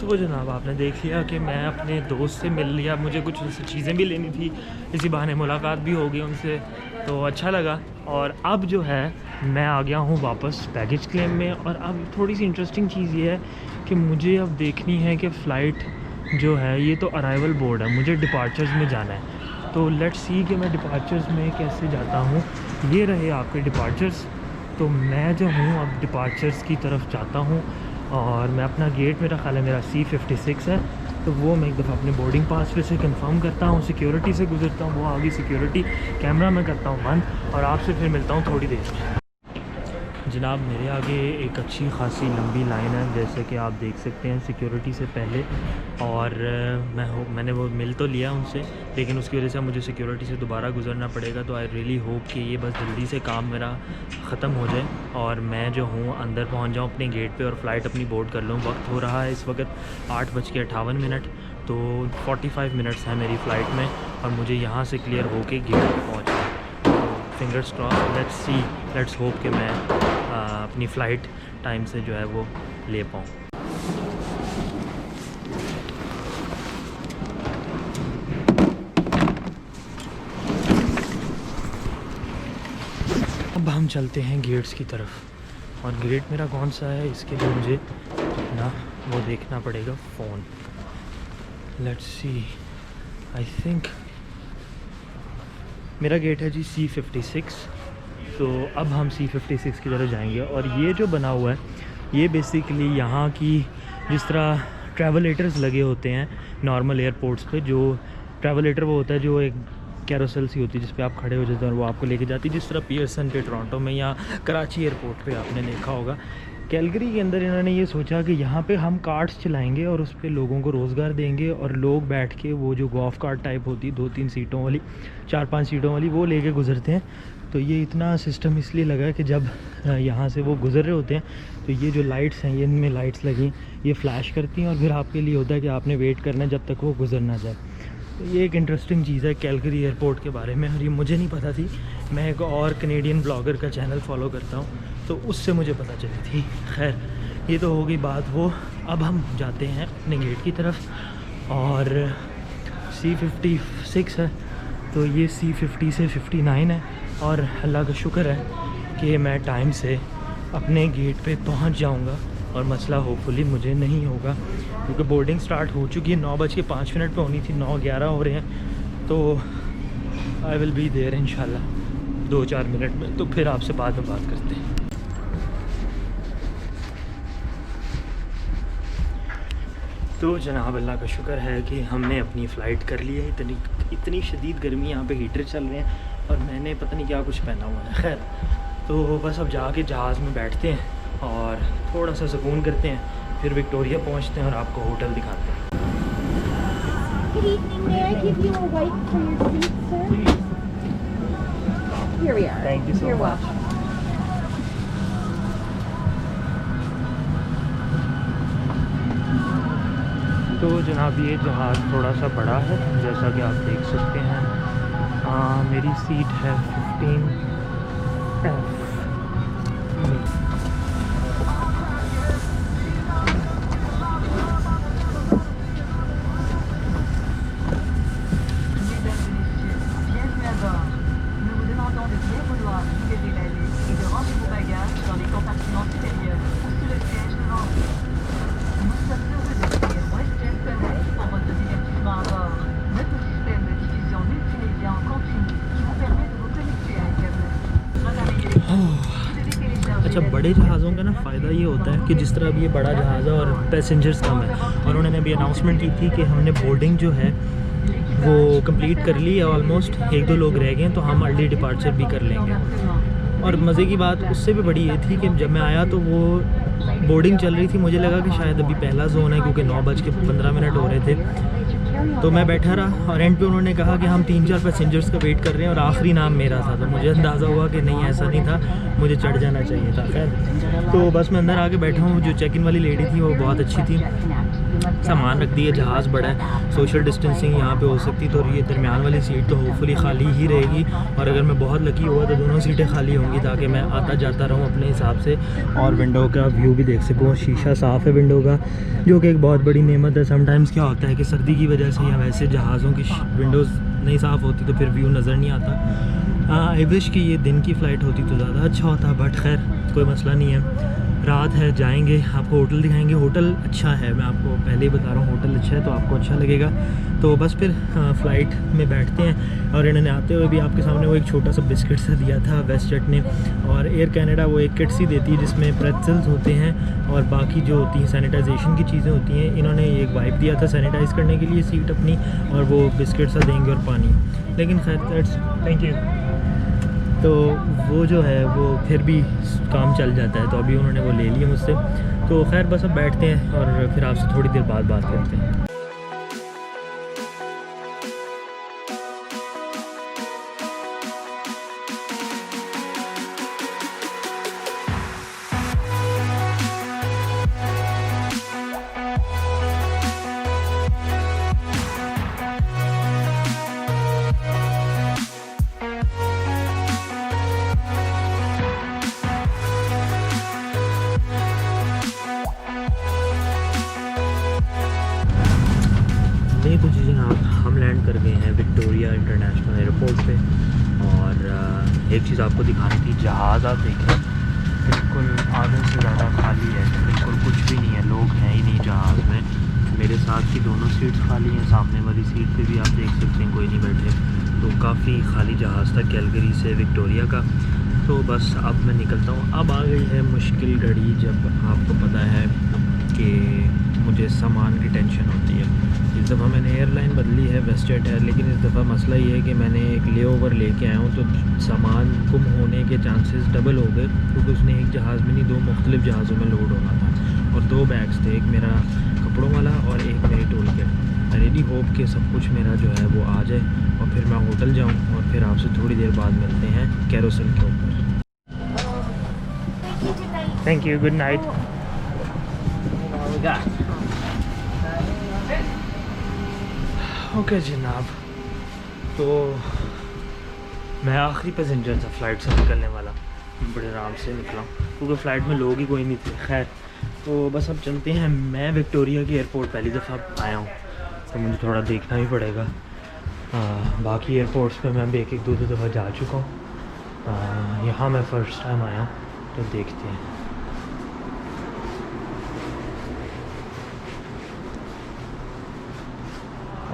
तो जनाब आपने देख लिया कि मैं अपने दोस्त से मिल लिया, मुझे कुछ चीज़ें भी लेनी थी, इसी बहाने मुलाकात भी हो गई उनसे, तो अच्छा लगा। और अब जो है मैं आ गया हूँ वापस बैगेज क्लेम में। और अब थोड़ी सी इंटरेस्टिंग चीज़ ये है कि मुझे अब देखनी है कि फ़्लाइट जो है, ये तो अराइवल बोर्ड है, मुझे डिपार्चर्स में जाना है। तो लेट्स सी कि मैं डिपार्चर्स में कैसे जाता हूँ। ये रहे आपके डिपार्चर्स। तो मैं जो हूँ अब डिपार्चर्स की तरफ जाता हूँ और मैं अपना गेट, मेरा ख्याल है मेरा C56 है, तो वो मैं एक दफ़ा अपने बोर्डिंग पास पे से कंफर्म करता हूँ, सिक्योरिटी से गुजरता हूँ, वो आगे सिक्योरिटी कैमरा मैं करता हूँ बंद और आपसे फिर मिलता हूँ थोड़ी देर में। जनाब मेरे आगे एक अच्छी खासी लंबी लाइन है, जैसे कि आप देख सकते हैं सिक्योरिटी से पहले। और मैंने वो मिल तो लिया उनसे, लेकिन उसकी वजह से मुझे सिक्योरिटी से दोबारा गुजरना पड़ेगा। तो आई रियली होप कि ये बस जल्दी से काम मेरा ख़त्म हो जाए और मैं जो हूँ अंदर पहुँच जाऊँ अपने गेट पे और फ़्लाइट अपनी बोर्ड कर लूँ। वक्त हो रहा है इस वक्त 8:58, तो 45 मिनट्स हैं मेरी फ़्लाइट में और मुझे यहाँ से क्लियर हो के गेट पर पहुँचना है। फिंगर्स क्रॉस, लेट्स होप कि मैं अपनी फ़्लाइट टाइम से जो है वो ले पाऊँ। अब हम चलते हैं गेट्स की तरफ और गेट मेरा कौन सा है इसके लिए मुझे ना वो देखना पड़ेगा phone. Let's see, I think मेरा गेट है जी C56। तो अब हम C56 की तरफ जाएंगे। और ये जो बना हुआ है ये बेसिकली यहाँ की, जिस तरह ट्रैवलेटर्स लगे होते हैं नॉर्मल एयरपोर्ट्स पे, जो ट्रैवलेटर वो होता है जो एक कैरोसेल सी होती है जिस पे आप खड़े हो जाते हैं और वो आपको लेके जाती है, जिस तरह पियर्सन के टोरंटो में या कराची एयरपोर्ट पे आपने देखा होगा। कैलगरी के अंदर इन्होंने ये सोचा कि यहाँ पे हम कार्ट्स चलाएंगे और उस पर लोगों को रोज़गार देंगे और लोग बैठ के वो जो गोल्फ कार्ट टाइप होती है 2-3 सीटों वाली, 4-5 सीटों वाली, वो लेके गुजरते हैं। तो ये इतना सिस्टम इसलिए लगा कि जब यहाँ से वो गुजर रहे होते हैं तो ये जो लाइट्स हैं, ये इनमें लाइट्स लगी, ये फ्लैश करती हैं और फिर आपके लिए होता है कि आपने वेट करना है जब तक वो गुजर ना जाए। तो ये एक इंटरेस्टिंग चीज़ है कैलगरी एयरपोर्ट के बारे में और ये मुझे नहीं पता थी। मैं एक और कनेडियन ब्लॉगर का चैनल फॉलो करता हूँ तो उससे मुझे पता चली थी। खैर ये तो हो गई बात वो। अब हम जाते हैं अपने गेट की तरफ और C56 है, तो ये C50 से 59 है और अल्लाह का शुक्र है कि मैं टाइम से अपने गेट पे पहुंच जाऊंगा और मसला होपफुली मुझे नहीं होगा, क्योंकि बोर्डिंग स्टार्ट हो चुकी है। 9:05 पे होनी थी, 9:11 हो रहे हैं। तो आई विल बी देयर इंशाल्लाह 2-4 मिनट में। तो फिर आपसे बाद में बात करते हैं। तो जनाब अल्लाह का शुक्र है कि हमने अपनी फ़्लाइट कर ली है। इतनी शदीद गर्मी, यहाँ पे हीटर चल रहे हैं और मैंने पता नहीं क्या कुछ पहना हुआ है। खैर तो बस अब जाके जहाज़ में बैठते हैं और थोड़ा सा सुकून करते हैं, फिर विक्टोरिया पहुँचते हैं और आपको होटल दिखाते हैं। Good evening. May I give you a wipe for your feet, sir? Here we are. Thank you so You're much. welcome. तो जनाब ये जहाज़ थोड़ा सा बड़ा है, जैसा कि आप देख सकते हैं। मेरी सीट है 15F। अच्छा, बड़े जहाज़ों का ना फ़ायदा ये होता है कि जिस तरह अब ये बड़ा जहाज़ है और पैसेंजर्स कम है और उन्होंने अभी अनाउंसमेंट की थी कि हमने बोर्डिंग जो है वो कंप्लीट कर ली है, ऑलमोस्ट 1-2 लोग रह गए हैं, तो हम अर्ली डिपार्चर भी कर लेंगे। और मज़े की बात उससे भी बड़ी ये थी कि जब मैं आया तो वो बोर्डिंग चल रही थी, मुझे लगा कि शायद अभी पहला जोन है क्योंकि 9:15 हो रहे थे। तो मैं बैठा रहा और एंड पे उन्होंने कहा कि हम 3-4 पैसेंजर्स का वेट कर रहे हैं और आखिरी नाम मेरा था। तो मुझे अंदाज़ा हुआ कि नहीं, ऐसा नहीं था, मुझे चढ़ जाना चाहिए था। खैर तो बस मैं अंदर आके बैठा हूँ। जो चेक इन वाली लेडी थी वो बहुत अच्छी थी सामान रख दिए। जहाज़ बड़ा है, सोशल डिस्टेंसिंग यहाँ पे हो सकती, तो ये दरमियान वाली सीट तो होपफुली खाली ही रहेगी, और अगर मैं बहुत लकी हुआ तो दोनों सीटें खाली होंगी, ताकि मैं आता जाता रहूँ अपने हिसाब से और विंडो का व्यू भी देख सकूँ। शीशा साफ़ है विंडो का, जो कि एक बहुत बड़ी नेमत है। समटाइम्स क्या होता है कि सर्दी की वजह से या वैसे जहाज़ों की विंडोज़ नहीं साफ़ होती तो फिर व्यू नज़र नहीं आता। आई विश कि ये दिन की फ़्लाइट होती तो ज़्यादा अच्छा होता, बट खैर कोई मसला नहीं है। रात है, जाएंगे, आपको होटल दिखाएंगे। होटल अच्छा है, मैं आपको पहले ही बता रहा हूँ, होटल अच्छा है तो आपको अच्छा लगेगा। तो बस फिर फ़्लाइट में बैठते हैं, और इन्होंने आते हुए भी आपके सामने वो एक छोटा सा बिस्किट सा दिया था वेस्ट जेट ने, और एयर कैनेडा वो एक किट सी देती है जिसमें प्रेट्ज़ल्स होते हैं और बाकी जो होती हैं सैनिटाइजेशन की चीज़ें होती हैं। इन्होंने एक वाइप दिया था सैनिटाइज़ करने के लिए सीट अपनी, और वो बिस्किट सा देंगे और पानी, लेकिन खैर दैट्स थैंक यू। तो वो जो है वो फिर भी काम चल जाता है, तो अभी उन्होंने वो ले लिया मुझसे। तो खैर बस अब बैठते हैं और फिर आपसे थोड़ी देर बाद बात करते हैं। नहीं तो जी जनाब, हम लैंड कर गए हैं विक्टोरिया इंटरनेशनल एयरपोर्ट पे, और एक चीज़ आपको दिखानी थी। जहाज़ आप देख रहे हैं बिल्कुल आधे से ज़्यादा खाली है, बिल्कुल कुछ भी नहीं है, लोग हैं ही नहीं जहाज़ में। मेरे साथ की दोनों सीट्स खाली हैं, सामने वाली सीट पे भी आप देख सकते हैं कोई नहीं बैठे। तो काफ़ी खाली जहाज़ था कैलगरी से विक्टोरिया का। तो बस अब मैं निकलता हूँ। अब आ गई है मुश्किल घड़ी, जब आपको पता है कि मुझे सामान की टेंशन होती है। इस दफ़ा मैंने एयरलाइन बदली है, वेस्ट जेट है, लेकिन इस दफ़ा मसला ये है कि मैंने एक लेओवर लेके आया हूँ, तो सामान गुम होने के चांसेस डबल हो गए, क्योंकि उसने एक जहाज़ में नहीं, दो मुख्तलिफ जहाज़ों में लोड होना था, और दो बैग्स थे, एक मेरा कपड़ों वाला और एक मेरी tool kit. I really hope कि सब कुछ मेरा जो है वो आ जाए, और फिर मैं होटल जाऊँ, और फिर आपसे थोड़ी देर बाद मिलते हैं कैरोसेल के ऊपर। Thank you, good night. Okay जनाब, तो मैं आखिरी पैसेंजर था फ़्लाइट से निकलने वाला, बड़े आराम से निकला क्योंकि फ़्लाइट में लोग ही कोई नहीं थे। खैर तो बस अब चलते हैं। मैं विक्टोरिया के एयरपोर्ट पहली दफ़ा आया हूँ, तो मुझे थोड़ा देखना ही पड़ेगा। बाकी एयरपोर्ट्स पे मैं एक दो दफ़ा जा चुका हूँ, यहाँ मैं फ़र्स्ट टाइम आया हूँ, तो देखते हैं।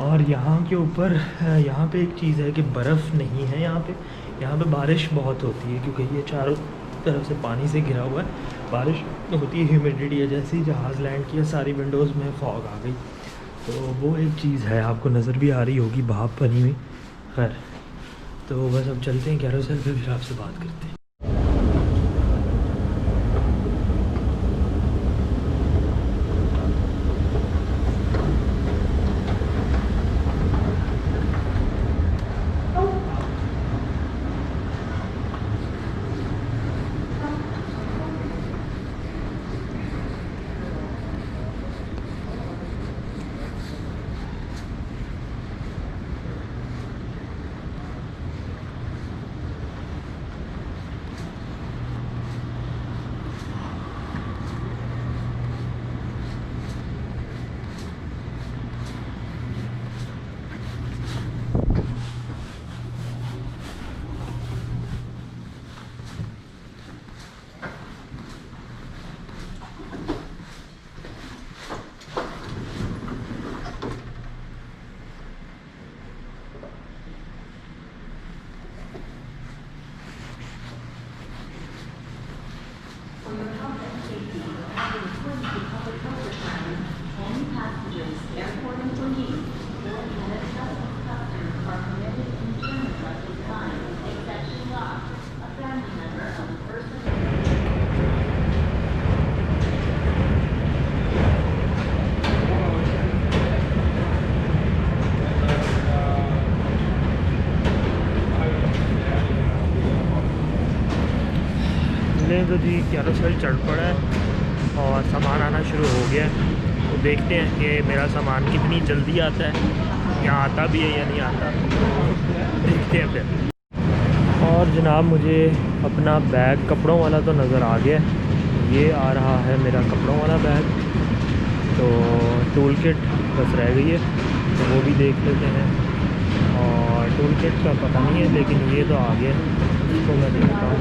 और यहाँ के ऊपर यहाँ पे एक चीज़ है कि बर्फ़ नहीं है यहाँ पे बारिश बहुत होती है, क्योंकि ये चारों तरफ से पानी से घिरा हुआ है, बारिश होती है, ह्यूमिडिटी है। जैसे ही जहाज़ लैंड किया सारी विंडोज़ में फॉग आ गई, तो वो एक चीज़ है, आपको नज़र भी आ रही होगी भाप बनी हुई। खैर तो बस अब चलते हैं कैरोसेल पे, फिर आपसे बात करते हैं। तो जी कैरोसेल चढ़ पड़ा है और सामान आना शुरू हो गया है। तो देखते हैं कि मेरा सामान कितनी जल्दी आता है, यहाँ आता भी है या नहीं आता, देखते हैं फिर। और जनाब मुझे अपना बैग कपड़ों वाला तो नज़र आ गया, ये आ रहा है मेरा कपड़ों वाला बैग। तो टूल किट बस रह गई है, तो वो भी देख लेते हैं। और टूल किट का पता नहीं है, लेकिन ये तो आ गया, इसको मैं देखता हूँ।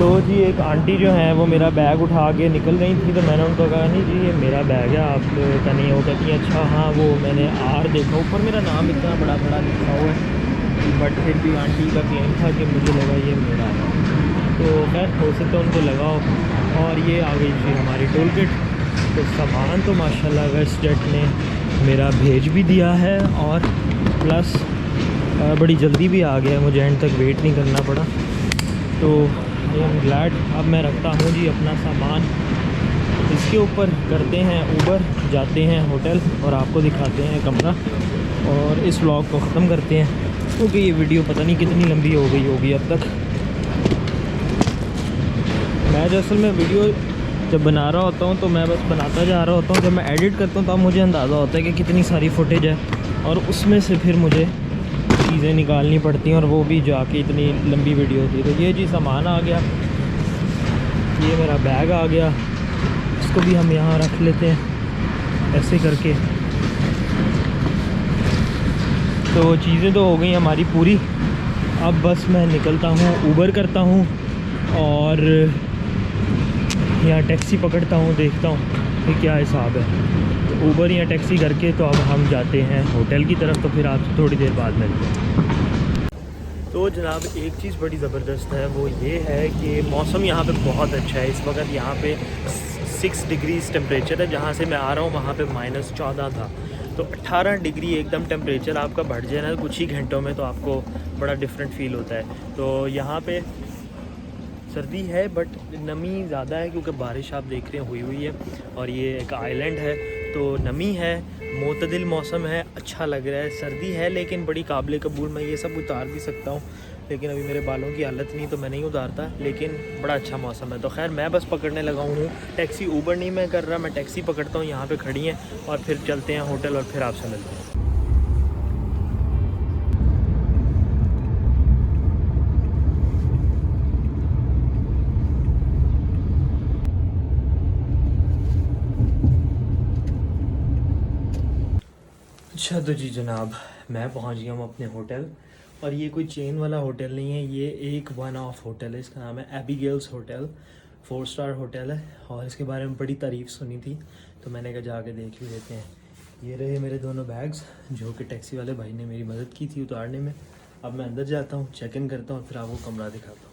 तो जी एक आंटी जो है वो मेरा बैग उठा के निकल रही थी, तो मैंने उनको कहा नहीं जी ये मेरा बैग है, आप का नहीं हो। कहती है अच्छा हाँ, वो मैंने आर देखा, ऊपर मेरा नाम इतना बड़ा बड़ा लिखा हुआ है, बट फिर भी आंटी का क्लेम था कि मुझे लगा ये मेरा है। तो खैर हो सकता है उनको लगाओ। और ये आ गई थी हमारी टूल किट। तो सामान तो माशाल्लाह वेस्टजेट ने मेरा भेज भी दिया है, और प्लस बड़ी जल्दी भी आ गया, मुझे एंड तक वेट नहीं करना पड़ा। तो आई एम ग्लैड। अब मैं रखता हूँ जी अपना सामान, इसके ऊपर करते हैं ऊबर, जाते हैं होटल और आपको दिखाते हैं कमरा, और इस व्लॉग को ख़त्म करते हैं, क्योंकि ये वीडियो पता नहीं कितनी लंबी हो गई होगी अब तक। मैं जो असल में वीडियो जब बना रहा होता हूँ तो मैं बस बनाता जा रहा होता हूँ, जब मैं एडिट करता हूँ तब मुझे अंदाज़ा होता है कि कितनी सारी फुटेज है, और उसमें से फिर मुझे चीज़ें निकालनी पड़ती हैं, और वो भी जाके इतनी लंबी वीडियो होती है। तो ये जी सामान आ गया, ये मेरा बैग आ गया, इसको भी हम यहाँ रख लेते हैं ऐसे करके। तो चीज़ें तो हो गई हमारी पूरी, अब बस मैं निकलता हूँ, ऊबर करता हूँ और यहाँ टैक्सी पकड़ता हूँ, देखता हूँ कि क्या हिसाब है। तो ऊबर या टैक्सी करके तो अब हम जाते हैं होटल की तरफ, तो फिर आपसे थोड़ी देर बाद मिलते हैं। तो जनाब एक चीज़ बड़ी ज़बरदस्त है, वो ये है कि मौसम यहाँ पे बहुत अच्छा है। इस वक्त यहाँ पे 6 डिग्रीज़ टेम्परेचर है, जहाँ से मैं आ रहा हूँ वहाँ पे -14 था। तो 18 डिग्री एकदम टेम्परेचर आपका बढ़ जाए ना कुछ ही घंटों में, तो आपको बड़ा डिफरेंट फील होता है। तो यहाँ पे सर्दी है बट नमी ज़्यादा है, क्योंकि बारिश आप देख रहे हैं हुई है, और ये एक आइलैंड है, तो नमी है, मोतदिल मौसम है, अच्छा लग रहा है। सर्दी है लेकिन बड़ी काबिल कबूल, मैं ये सब उतार भी सकता हूँ, लेकिन अभी मेरे बालों की हालत नहीं तो मैं नहीं उतारता, लेकिन बड़ा अच्छा मौसम है। तो खैर मैं बस पकड़ने लगा हूँ टैक्सी, ऊबर नहीं मैं कर रहा, मैं टैक्सी पकड़ता हूँ, यहाँ पर खड़ी हैं, और फिर चलते हैं होटल और फिर आपसे मिलते हैं। अच्छा तो जी जनाब मैं पहुंच गया हूँ अपने होटल, और ये कोई चेन वाला होटल नहीं है, ये एक वन ऑफ होटल है, इसका नाम है एबिगेल्स होटल, 4 स्टार होटल है, और इसके बारे में बड़ी तारीफ़ सुनी थी, तो मैंने कहा जाके देख भी लेते हैं। ये रहे मेरे दोनों बैग्स, जो कि टैक्सी वाले भाई ने मेरी मदद की थी उतारने में। अब मैं अंदर जाता हूँ, चेक इन करता हूँ, फिर आपको कमरा दिखाता हूँ।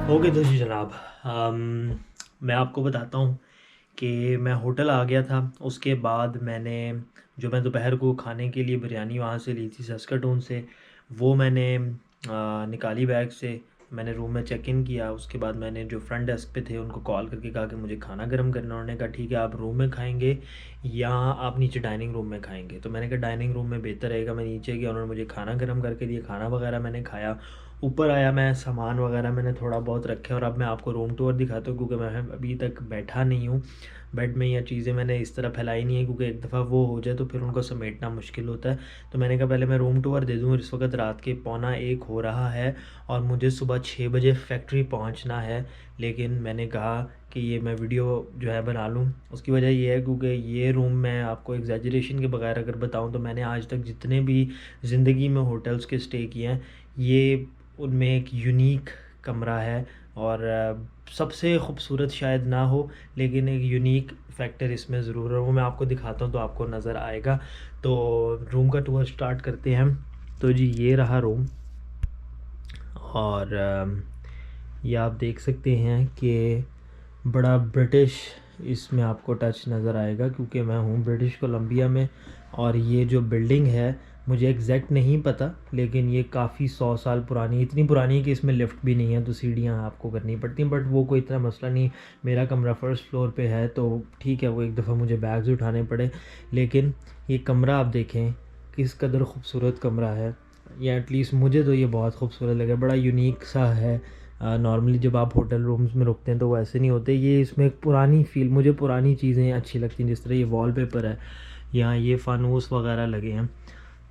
ओके तो जी जनाब, मैं आपको बताता हूँ कि मैं होटल आ गया था। उसके बाद मैं दोपहर को खाने के लिए बिरयानी वहाँ से ली थी सस्करटून से, वो मैंने निकाली बैग से। मैंने रूम में चेक इन किया। उसके बाद मैंने जो फ्रंट डेस्क पे थे उनको कॉल करके कहा कि मुझे खाना गर्म करना। उन्होंने कहा ठीक है, आप रूम में खाएंगे या आप नीचे डाइनिंग रूम में खाएंगे। तो मैंने कहा डाइनिंग रूम में बेहतर रहेगा। मैं नीचे गया, उन्होंने मुझे खाना गर्म करके दिया। खाना वगैरह मैंने खाया। ऊपर आया, मैं सामान वगैरह मैंने थोड़ा बहुत रखे और अब मैं आपको रूम टूर दिखाता हूँ, क्योंकि मैं अभी तक बैठा नहीं हूँ बेड में। या चीज़ें मैंने इस तरह फैलाई नहीं है, क्योंकि एक दफ़ा वो हो जाए तो फिर उनको समेटना मुश्किल होता है। तो मैंने कहा पहले मैं रूम टूर दे दूँ। इस वक्त रात के 12:45 हो रहा है और मुझे सुबह 6 बजे फैक्ट्री पहुँचना है। लेकिन मैंने कहा कि ये मैं वीडियो जो है बना लूँ। उसकी वजह ये है क्योंकि ये रूम, मैं आपको एग्जैजरेशन के बगैर अगर बताऊँ तो मैंने आज तक जितने भी ज़िंदगी में होटल्स के स्टे किए हैं, ये उनमें एक यूनिक कमरा है। और सबसे ख़ूबसूरत शायद ना हो, लेकिन एक यूनिक फैक्टर इसमें ज़रूर है, वो मैं आपको दिखाता हूँ तो आपको नज़र आएगा। तो रूम का टूर स्टार्ट करते हैं। तो जी ये रहा रूम, और ये आप देख सकते हैं कि बड़ा ब्रिटिश इसमें आपको टच नज़र आएगा, क्योंकि मैं हूँ ब्रिटिश कोलंबिया में। और ये जो बिल्डिंग है मुझे एग्जैक्ट नहीं पता, लेकिन ये काफ़ी 100 साल पुरानी, इतनी पुरानी है कि इसमें लिफ्ट भी नहीं है, तो सीढ़ियाँ आपको करनी पड़ती हैं। बट वो कोई इतना मसला नहीं। मेरा कमरा फर्स्ट फ्लोर पे है तो ठीक है, वो एक दफ़ा मुझे बैग्स उठाने पड़े। लेकिन ये कमरा आप देखें किस कदर ख़ूबसूरत कमरा है, या एटलीस्ट मुझे तो ये बहुत खूबसूरत लगा। बड़ा यूनिक सा है। नॉर्मली जब आप होटल रूम्स में रुकते हैं तो वैसे नहीं होते। ये इसमें एक पुरानी फील, मुझे पुरानी चीज़ें अच्छी लगती हैं। जिस तरह ये वॉलपेपर है, यहाँ ये फ़ानूस वगैरह लगे हैं,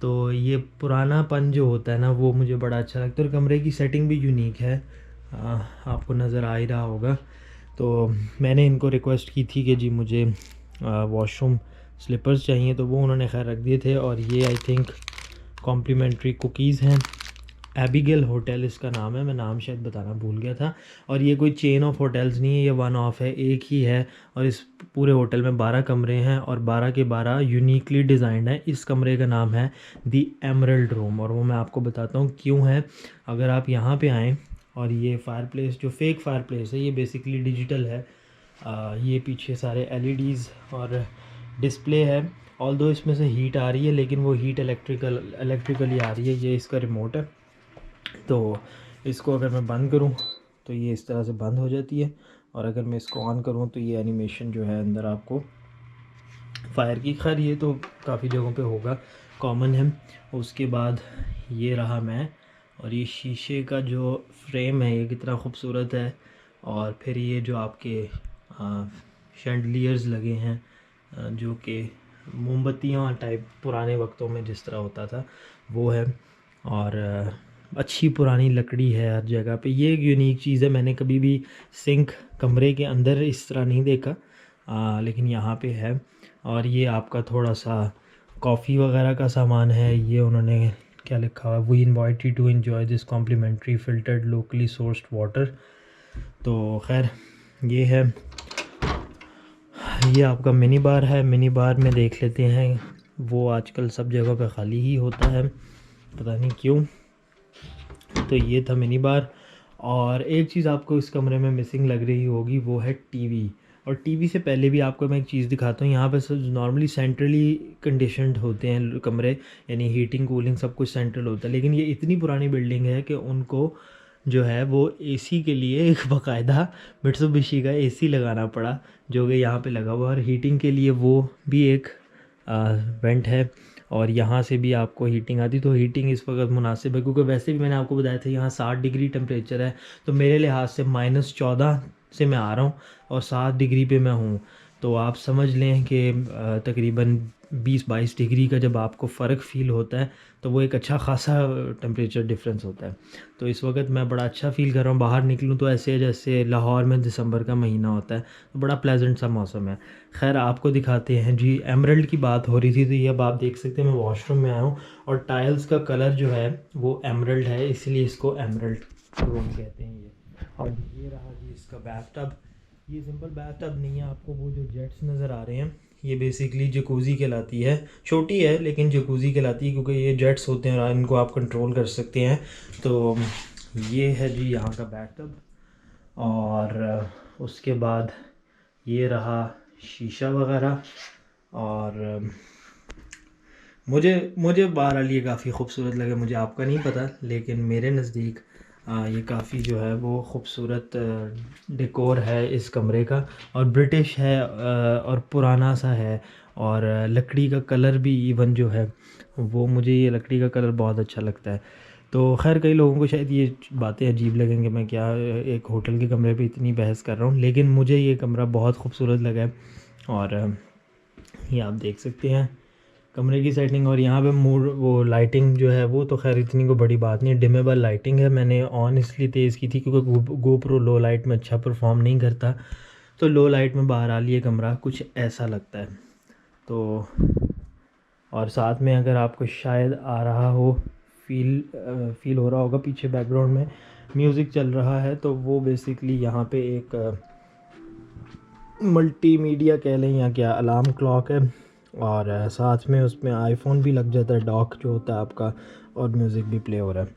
तो ये पुरानापन जो होता है ना, वो मुझे बड़ा अच्छा लगता है। और कमरे की सेटिंग भी यूनिक है, आपको नज़र आ ही रहा होगा। तो मैंने इनको रिक्वेस्ट की थी कि जी मुझे वॉशरूम स्लीपर्स चाहिए, तो वो उन्होंने खैर रख दिए थे। और ये आई थिंक कॉम्प्लीमेंट्री कुकीज़ हैं। एबिगेल होटल इसका नाम है, मैं नाम शायद बताना भूल गया था। और ये कोई चेन ऑफ होटल्स नहीं है, ये वन ऑफ है, एक ही है। और इस पूरे होटल में 12 कमरे हैं और 12 के 12 यूनिकली डिज़ाइंड है। इस कमरे का नाम है दी एमरल्ड रूम, और वो मैं आपको बताता हूँ क्यों है। अगर आप यहाँ पे आएँ, और ये फायरप्लेस जो फेक फायरप्लेस है, ये बेसिकली डिजिटल है। ये पीछे सारे LEDs और डिस्प्ले है। ऑल्दो इसमें से हीट आ रही है, लेकिन वो हीट इलेक्ट्रिकली आ रही है। ये इसका रिमोट है, तो इसको अगर मैं बंद करूं तो ये इस तरह से बंद हो जाती है, और अगर मैं इसको ऑन करूं तो ये एनिमेशन जो है अंदर आपको फायर की, खैर ये तो काफ़ी जगहों पे होगा, कॉमन है। उसके बाद ये रहा मैं, और ये शीशे का जो फ्रेम है ये कितना खूबसूरत है। और फिर ये जो आपके शैंडलियर्स लगे हैं, जो कि मोमबत्तियाँ टाइप पुराने वक्तों में जिस तरह होता था वो है। और अच्छी पुरानी लकड़ी है हर जगह पे। ये एक यूनिक चीज़ है, मैंने कभी भी सिंक कमरे के अंदर इस तरह नहीं देखा, लेकिन यहाँ पे है। और ये आपका थोड़ा सा कॉफ़ी वगैरह का सामान है। ये उन्होंने क्या लिखा हुआ, we invite you to enjoy this complimentary filtered locally sourced water. तो खैर ये है, ये आपका मिनी बार है। मिनी बार में देख लेते हैं, वो आजकल सब जगह पे खाली ही होता है, पता नहीं क्यों। तो ये था मिनी बार। और एक चीज़ आपको इस कमरे में मिसिंग लग रही होगी, वो है टीवी। और टीवी से पहले भी आपको मैं एक चीज़ दिखाता हूँ। यहाँ पर नॉर्मली सेंट्रली कंडीशनड होते हैं कमरे, यानी हीटिंग कूलिंग सब कुछ सेंट्रल होता है। लेकिन ये इतनी पुरानी बिल्डिंग है कि उनको जो है वो एसी के लिए एक बाकायदा मित्सुबिशी का एसी लगाना पड़ा, जो कि यहाँ पे लगा हुआ है। और हीटिंग के लिए वो भी एक वेंट है, और यहाँ से भी आपको हीटिंग आती। तो हीटिंग इस वक्त मुनासिब है, क्योंकि वैसे भी मैंने आपको बताया था यहाँ 60 डिग्री टेम्परेचर है। तो मेरे लिहाज से -14 से मैं आ रहा हूँ और 7 डिग्री पे मैं हूँ। तो आप समझ लें कि तकरीबन 20-22 डिग्री का जब आपको फ़र्क फ़ील होता है तो वो एक अच्छा खासा टेम्परेचर डिफरेंस होता है। तो इस वक्त मैं बड़ा अच्छा फ़ील कर रहा हूँ। बाहर निकलूँ तो ऐसे जैसे लाहौर में दिसंबर का महीना होता है, तो बड़ा प्लेजेंट सा मौसम है। खैर आपको दिखाते हैं जी। एमरल्ड की बात हो रही थी, तो ये अब आप देख सकते हैं मैं वॉशरूम में आया हूँ, और टाइल्स का कलर जो है वो एमरल्ड है, इसलिए इसको एमरल्ड रूम कहते हैं ये। और ये रहा जी इसका बैथटब। ये सिंपल बैथटब नहीं है, आपको वो जो जेट्स नज़र आ रहे हैं ये बेसिकली जकूज़ी कहलाती है। छोटी है लेकिन जकूज़ी कहलाती है, क्योंकि ये जेट्स होते हैं और इनको आप कंट्रोल कर सकते हैं। तो ये है जी यहाँ का बैथटब। और उसके बाद ये रहा शीशा वगैरह। और मुझे बहरहाल ये काफ़ी खूबसूरत लगे, मुझे आपका नहीं पता, लेकिन मेरे नज़दीक ये काफ़ी जो है वो ख़ूबसूरत डेकोर है इस कमरे का, और ब्रिटिश है और पुराना सा है, और लकड़ी का कलर भी इवन जो है वो, मुझे ये लकड़ी का कलर बहुत अच्छा लगता है। तो खैर कई लोगों को शायद ये बातें अजीब लगेंगे, मैं क्या एक होटल के कमरे पे इतनी बहस कर रहा हूँ, लेकिन मुझे ये कमरा बहुत खूबसूरत लगा है। और ये आप देख सकते हैं कमरे की सेटिंग, और यहाँ पे मूड वो लाइटिंग जो है वो तो खैर इतनी को बड़ी बात नहीं है, डिमेबल लाइटिंग है। मैंने ऑन इसलिए तेज़ की थी क्योंकि गोप्रो लो लाइट में अच्छा परफॉर्म नहीं करता, तो लो लाइट में बहरहाल ये कमरा कुछ ऐसा लगता है। तो और साथ में अगर आपको शायद आ रहा हो फील हो रहा होगा, पीछे बैकग्राउंड में म्यूज़िक चल रहा है, तो वो बेसिकली यहाँ पे एक मल्टीमीडिया कह लें या क्या अलार्म क्लॉक है, और साथ में उसमें आईफोन भी लग जाता है, डॉक जो होता है आपका, और म्यूज़िक भी प्ले हो रहा है।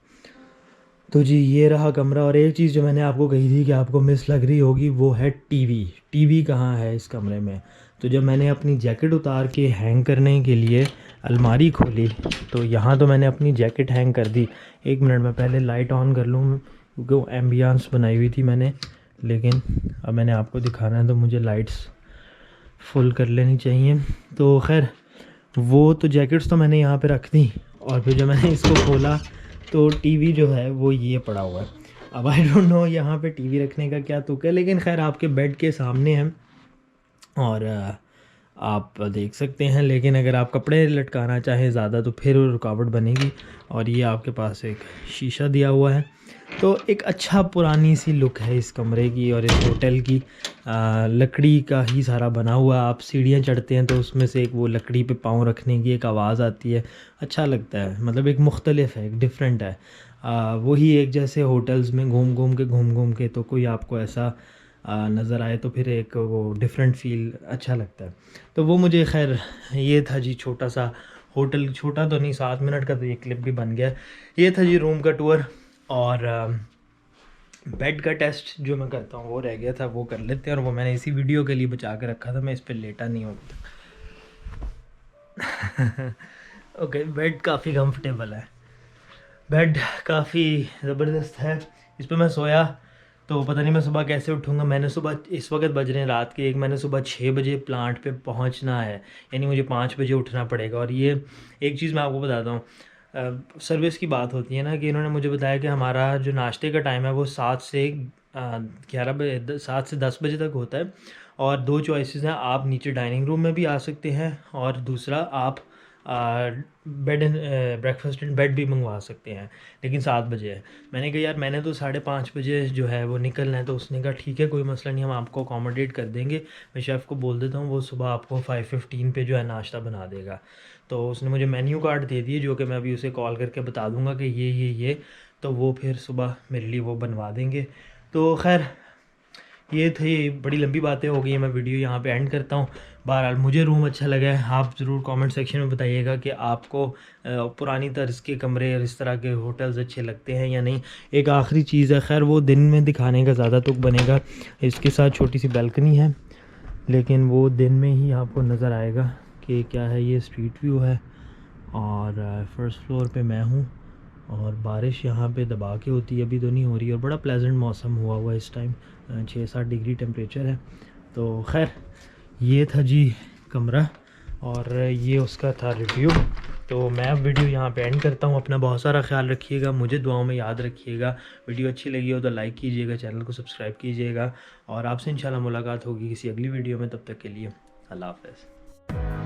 तो जी ये रहा कमरा। और एक चीज़ जो मैंने आपको कही थी कि आपको मिस लग रही होगी, वो है टीवी कहाँ है इस कमरे में। तो जब मैंने अपनी जैकेट उतार के हैंग करने के लिए अलमारी खोली, तो यहाँ तो मैंने अपनी जैकेट हैंग कर दी। 1 मिनट में पहले लाइट ऑन कर लूँ क्योंकि वो एम्बियंस बनाई हुई थी मैंने, लेकिन अब मैंने आपको दिखाना है तो मुझे लाइट्स फुल कर लेनी चाहिए। तो खैर वो तो जैकेट्स तो मैंने यहाँ पे रख दी, और फिर जब मैंने इसको खोला तो टीवी जो है वो ये पड़ा हुआ है। अब आई डोंट नो यहाँ पे टीवी रखने का क्या तुक है, लेकिन खैर आपके बेड के सामने है और आप देख सकते हैं। लेकिन अगर आप कपड़े लटकाना चाहें ज़्यादा तो फिर रुकावट बनेगी। और ये आपके पास एक शीशा दिया हुआ है, तो एक अच्छा पुरानी सी लुक है इस कमरे की। और इस होटल की लकड़ी का ही सारा बना हुआ। आप सीढ़ियाँ चढ़ते हैं तो उसमें से एक वो लकड़ी पे पाँव रखने की एक आवाज़ आती है, अच्छा लगता है। मतलब एक मुख्तलिफ है, एक डिफरेंट है। वही एक जैसे होटल्स में घूम घूम के तो कोई आपको ऐसा नज़र आए तो फिर एक वो डिफरेंट फ़ील अच्छा लगता है। तो वो मुझे खैर ये था जी छोटा सा होटल, छोटा तो नहीं, 7 मिनट का तो ये क्लिप भी बन गया। ये था जी रूम का टूर। और बेड का टेस्ट जो मैं करता हूँ वो रह गया था, वो कर लेते हैं। और वो मैंने इसी वीडियो के लिए बचा के रखा था, मैं इस पर लेटा नहीं होता। ओके, बेड काफ़ी कंफर्टेबल है, बेड काफ़ी ज़बरदस्त है। इस पर मैं सोया तो पता नहीं मैं सुबह कैसे उठूँगा। मैंने सुबह, इस वक्त बज रहे हैं रात के 1, मैंने सुबह 6 बजे प्लांट पे पहुंचना है, यानी मुझे 5 बजे उठना पड़ेगा। और ये एक चीज़ मैं आपको बताता हूँ, सर्विस की बात होती है ना, कि इन्होंने मुझे बताया कि हमारा जो नाश्ते का टाइम है वो 7 से 11 बजे, 7 से 10 बजे तक होता है। और 2 चॉइसेस हैं, आप नीचे डाइनिंग रूम में भी आ सकते हैं, और दूसरा आप bed and breakfast and bed भी मंगवा सकते हैं, लेकिन 7 बजे है। मैंने कहा यार मैंने तो 5:30 बजे जो है वो निकलना है। तो उसने कहा ठीक है कोई मसला नहीं, हम आपको अकोमोडेट कर देंगे। मैं शेफ़ को बोल देता हूँ, वो सुबह आपको 5:15 पे जो है नाश्ता बना देगा। तो उसने मुझे मेन्यू कार्ड दे दिए, जो कि मैं अभी उसे कॉल करके बता दूँगा कि ये, तो वो फिर सुबह मेरे लिए वो बनवा देंगे। तो खैर ये थी, बड़ी लंबी बातें हो गई हैं, मैं वीडियो यहाँ पे एंड करता हूँ। बहरहाल मुझे रूम अच्छा लगा है, आप ज़रूर कमेंट सेक्शन में बताइएगा कि आपको पुरानी तर्ज के कमरे और इस तरह के होटल्स अच्छे लगते हैं या नहीं। एक आखिरी चीज़ है, खैर वो दिन में दिखाने का ज़्यादा तुक बनेगा। इसके साथ छोटी सी बैल्कनी है, लेकिन वो दिन में ही आपको नज़र आएगा कि क्या है। ये स्ट्रीट व्यू है, और फर्स्ट फ्लोर पे मैं हूँ, और बारिश यहाँ पे दबा के होती है, अभी तो नहीं हो रही। और बड़ा प्लेजेंट मौसम हुआ इस टाइम, 6-7 डिग्री टेम्परेचर है। तो खैर ये था जी कमरा, और ये उसका था रिव्यू। तो मैं अब वीडियो यहाँ पे एंड करता हूँ। अपना बहुत सारा ख्याल रखिएगा, मुझे दुआओं में याद रखिएगा। वीडियो अच्छी लगी हो तो लाइक कीजिएगा, चैनल को सब्सक्राइब कीजिएगा, और आपसे इंशाल्लाह मुलाकात होगी किसी अगली वीडियो में। तब तक के लिए अल्लाह हाफ़िज़।